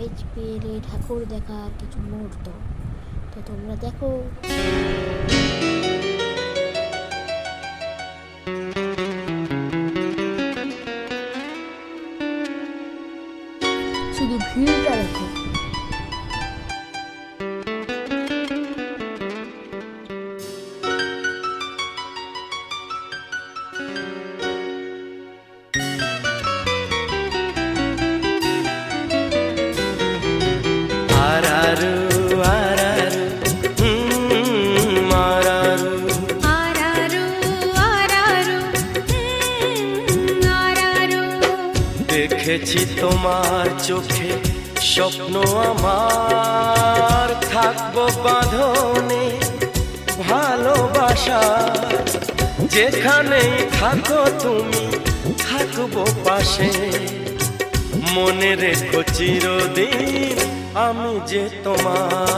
HPL এ ঠাকুর দেখার কিছু মুহূর্ত। তো তোমরা দেখো। শুধু ভিড়টা দেখো। দেখেছি তোমার চোখে স্বপ্ন আমার, থাকবো বাঁধনে ভালোবাসা, যেখানেই থাকো তুমি থাকবো পাশে, মনে রেখো চিরদিন আমি যে তোমার।